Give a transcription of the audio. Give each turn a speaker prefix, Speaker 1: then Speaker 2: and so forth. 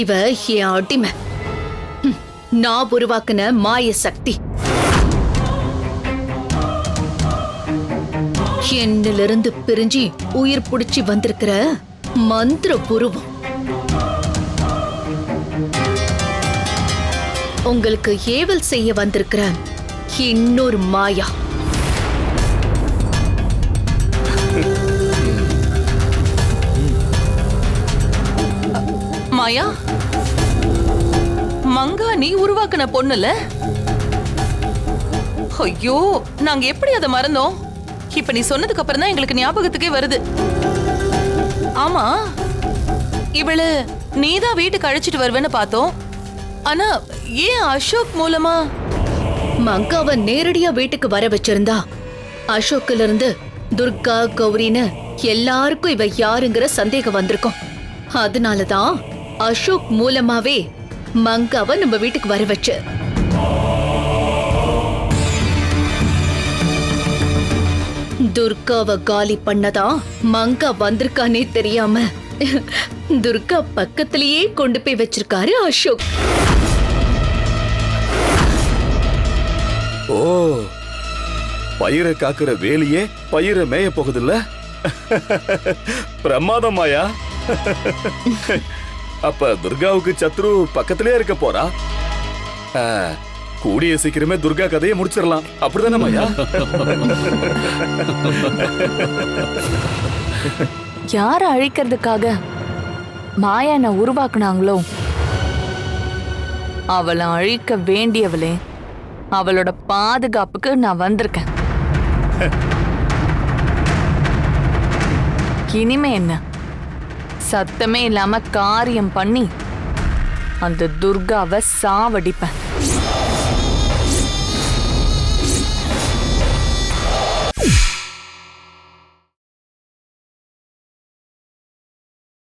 Speaker 1: இவ என் அடிமை. நான் உருவாக்குன மாய சக்தி. என்னிலிருந்து பிரிஞ்சு உயிர் புடிச்சு வந்திருக்கிற மந்திர உருவம். உங்களுக்கு ஏவல் செய்ய வந்திருக்கிற இன்னொரு மாயா.
Speaker 2: மாயா, மங்கா நீ உருவாக்குன பொண்ணுல? ஐயோ, நாங்க எப்படி அதை மறந்தோம்? இப்ப நீ சொன்னதுக்கு அப்புறம் தான் எங்களுக்கு ஞாபகத்துக்கே வருது. ஆமா, இவளு நீதான் வீட்டுக்கு அழைச்சிட்டு வருவேன்னு பார்த்தோம். ஆனா ஏன் அசோக் மூலமா?
Speaker 1: மங்காவை நேரடியா வீட்டுக்கு வர வச்சிருந்தா அசோக்ல இருந்து துர்கா கௌரின்னு எல்லாருக்கும் இவ யாருங்கிற சந்தேகம் வந்திருக்கும். அதனாலதான் அசோக் மூலமாவே மங்காவை நம்ம வீட்டுக்கு வர வச்சு. துர்காவை காலி பண்ணதான் மங்கா வந்திருக்கானே தெரியாம துர்கா பக்கத்திலேயே கொண்டு போய் வச்சிருக்காரு அசோக்.
Speaker 3: ஓ, பயிரை காக்குற வேலையே பயிரை மேய போகுதுல்ல? பிரமாதம் மாயா. அப்ப துர்காவுக்கு சத்ரு பக்கத்திலே இருக்க போறா. கூடிய சீக்கிரமே துர்கா கதையை முடிச்சிடலாம். அப்படிதானே மாயா?
Speaker 4: யார அழிக்கிறதுக்காக மாயா என்ன உருவாக்குனாங்களோ அவளை அழிக்க வேண்டியவளே. அவளோட பாதுகாப்புக்கு நான் வந்திருக்கேன். இனிமே என்ன, சத்தமே இல்லாம காரியம் பண்ணி அந்த துர்காவை சாவடிப்பேன்.